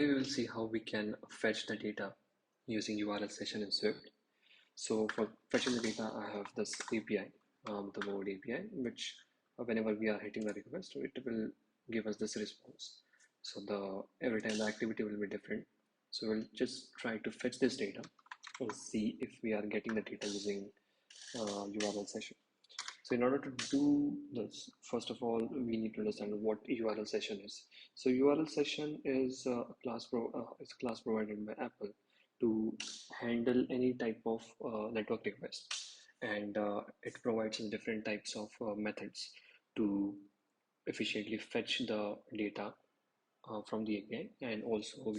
We will see how we can fetch the data using URLSession in Swift. So for fetching the data, I have this API, the mode API, which whenever we are hitting the request, it will give us this response. So every time the activity will be different. So we'll just try to fetch this data and see if we are getting the data using URLSession. So in order to do this, first of all, we need to understand what URLSession is. So URLSession is it's a class provided by Apple to handle any type of network request, and it provides different types of methods to efficiently fetch the data from the API, and also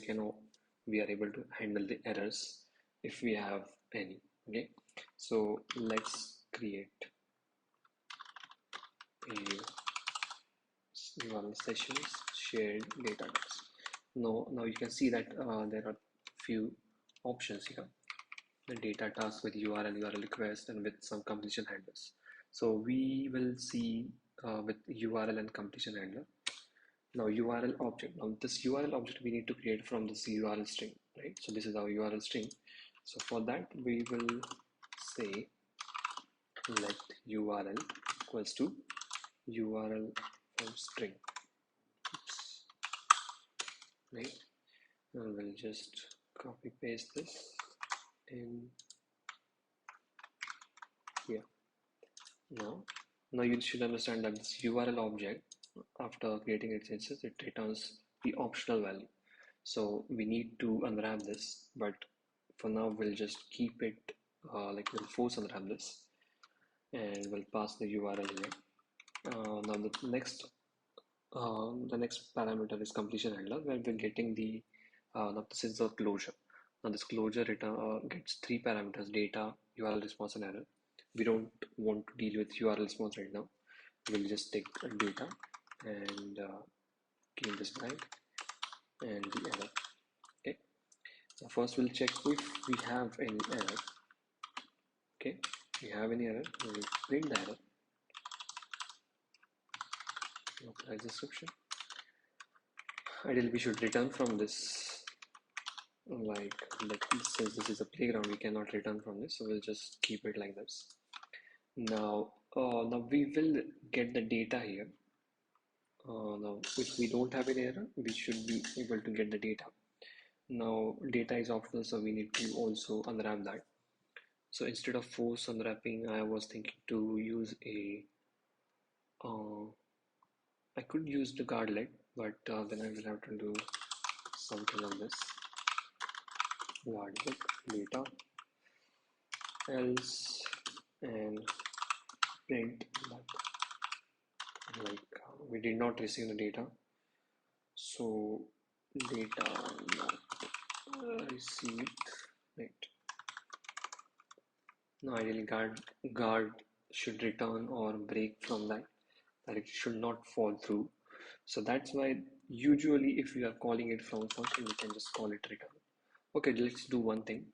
we are able to handle the errors if we have any. Okay, so let's create a URLSessions shared data tags. Now you can see that there are few options here. The data task with URL request, and with some completion handlers. So we will see with URL and completion handler. Now URL object. Now this URL object we need to create from this URL string, right? So this is our URL string. So for that we will say let URL equals to URL from string. Oops. Right? And we'll just copy paste this in here. Now you should understand that this URL object, after creating its instance, it returns the optional value. So we need to unwrap this, but for now we'll just keep it like we'll force unwrap this, and we'll pass the URL here. Now the next parameter is completion handler, where we're getting the now this is the closure. Now this closure return gets three parameters: data, URL response, and error. We don't want to deal with URL response right now. We'll just take data and keep this blank and the error. Okay. So first we'll check if we have any error. Okay. If we have any error, we will print the error. Localize description. Ideally, we should return from this. Like since this is a playground, we cannot return from this, so we'll just keep it like this. Now we will get the data here. Now if we don't have any error, we should be able to get the data. Now data is optional, so we need to also unwrap that. So instead of force unwrapping, I was thinking to use I could use the guardlet, but then I will have to do something on this. Guardlet data else and print that we did not receive the data, so data not received, right? Now ideally guard should return or break from that it should not fall through. So that's why usually if we are calling it from function, we can just call it return. Okay, let's do one thing.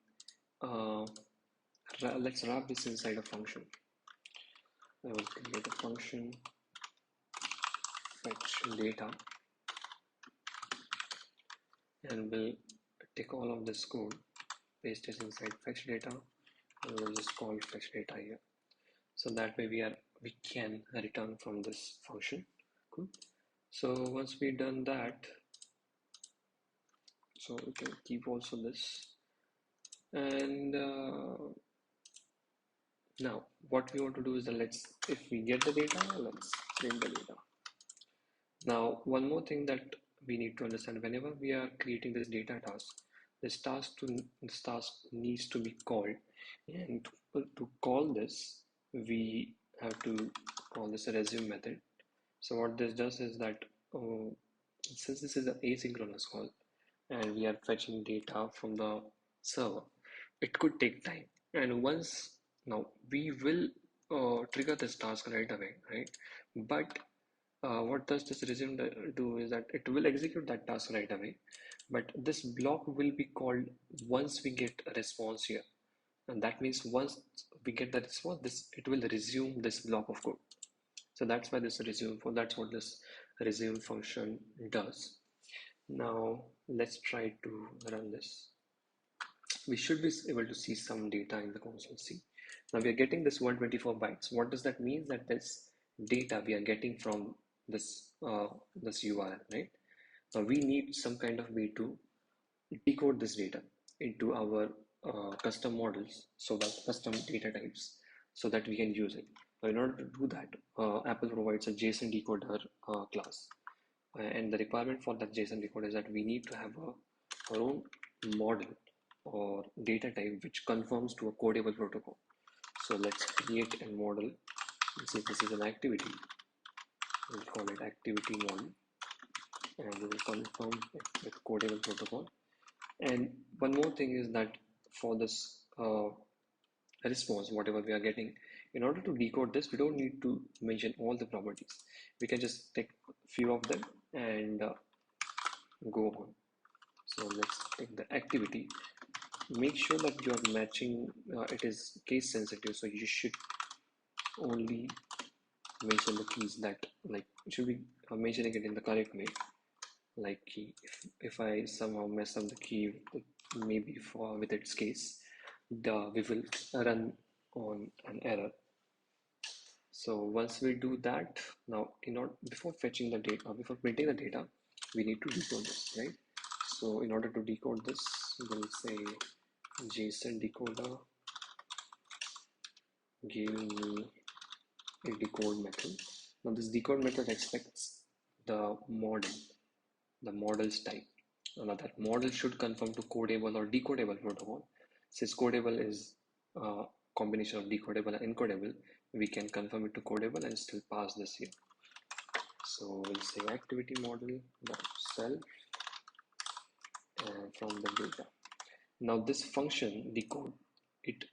Let's wrap this inside a function. I will create a function fetch data, and we'll take all of this code, paste it inside fetch data, and we'll just call fetch data here. So that way we can return from this function. Cool. So once we've done that, so we can keep also this, and now what we want to do is that if we get the data, let's print the data. Now one more thing that we need to understand: whenever we are creating this data task, this task needs to be called, and to call this we have to call this a resume method. So what this does is that since this is an asynchronous call and we are fetching data from the server, it could take time. And now we will trigger this task right away, right? But what does this resume do is that it will execute that task right away, but this block will be called once we get a response here. And that means once we get the response, it will resume this block of code. So that's what this resume function does. Now let's try to run this. We should be able to see some data in the console C. Now we are getting this 124 bytes. What does that mean? That this data we are getting from this URL, right? Now we need some kind of way to decode this data into our custom models, so that custom data types, so that we can use it. Now, in order to do that, Apple provides a JSON decoder class, and the requirement for that JSON decoder is that we need to have our own model or data type which conforms to a codable protocol. So let's create a model. Let's say this is an activity. We'll call it activity model, and we will confirm it with codable protocol. And one more thing is that for this response, whatever we are getting, in order to decode this, we don't need to mention all the properties. We can just take few of them and go on. So let's take the activity. Make sure that you are matching, it is case sensitive, so you should only mention the keys that, like, you should be mentioning it in the correct way. Like key, if I somehow mess up the key, maybe for with its case, we will run on an error. So once we do that, now in order, before fetching the data, before printing the data, we need to decode this, right? So in order to decode this, we'll say JSON decoder give me a decode method. Now this decode method expects the model's type. Now that model should conform to codable or decodable protocol. Since codable is a combination of decodable and encodable, we can confirm it to codable and still pass this here. So we'll say activity model self from the data. Now this function decode, it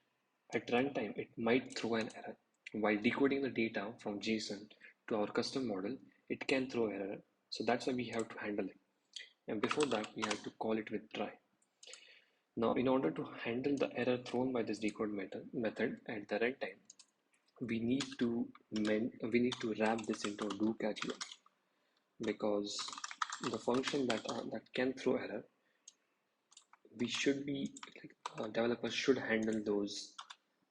at runtime it might throw an error. While decoding the data from JSON to our custom model, it can throw error. So that's why we have to handle it. And before that, we have to call it with try. Now, in order to handle the error thrown by this decode method at the runtime, we need to wrap this into a do catch loop, because the function that can throw error, we should be developers should handle those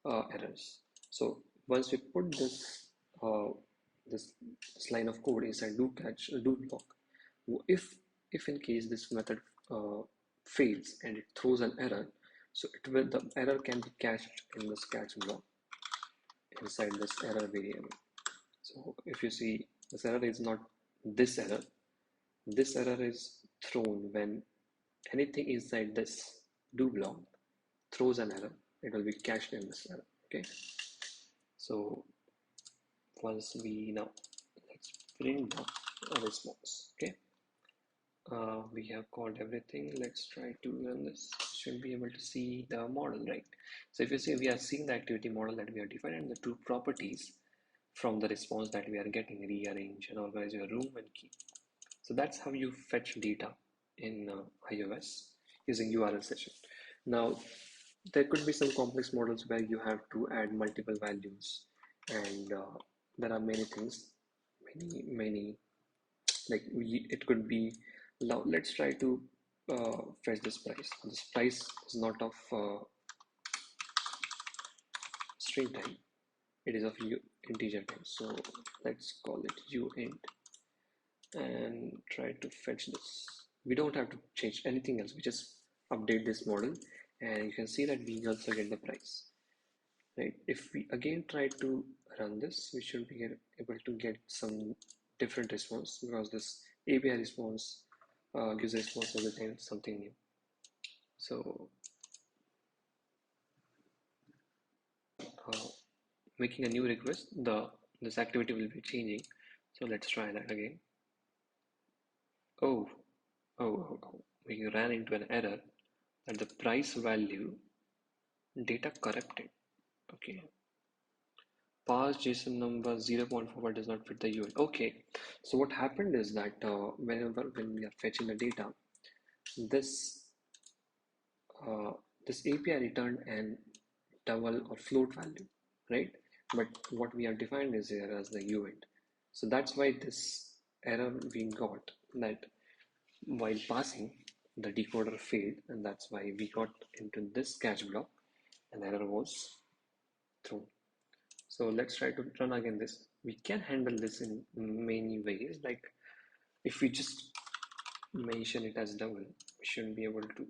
errors. So once we put this line of code inside do block, if in case this method fails and it throws an error, so the error can be cached in this catch block inside this error variable. So if you see, this error is not this error. This error is thrown when anything inside this do block throws an error. It will be cached in this error. Okay. So once we now let's print the response. Okay. We have called everything. Let's try to run this. Should be able to see the model, right? So if you see, we are seeing the activity model that we have defined and the two properties from the response that we are getting: rearrange and organize your room and keep. So that's how you fetch data in iOS using URLSession. Now, there could be some complex models where you have to add multiple values, and there are many things, many like it could be. Now let's try to fetch this price. This price is not of string type, it is of integer type. So let's call it uint and try to fetch this. We don't have to change anything else, we just update this model, and you can see that we also get the price, right? If we again try to run this, we should be able to get some different response, because this API response gives a response every time something new. So making a new request, this activity will be changing. So let's try that again. Oh, we ran into an error that the price value data corrupted. Okay. Pass JSON number 0.4 does not fit the URL. Okay, so what happened is that when we are fetching the data, this this API returned an double or float value, right? But what we have defined is here as the uint. So that's why this error we got, that while passing the decoder failed, and that's why we got into this catch block and error was thrown. So let's try to run again this. We can handle this in many ways, like if we just mention it as double, we shouldn't be able to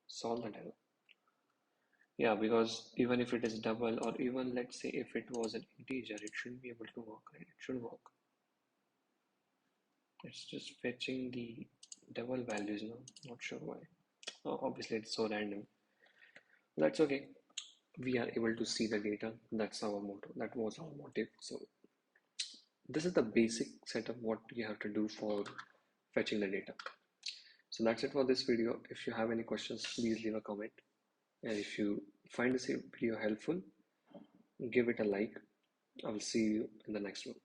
solve that error. Yeah, because even if it is double, or even let's say if it was an integer, it shouldn't be able to work, right? It should work. It's just fetching the double values now. Not sure why. Oh, obviously, it's so random. That's okay. We are able to see the data. That's our motto. That was our motive. So this is the basic setup what you have to do for fetching the data. So that's it for this video. If you have any questions, please leave a comment. And if you find this video helpful, give it a like. I will see you in the next one.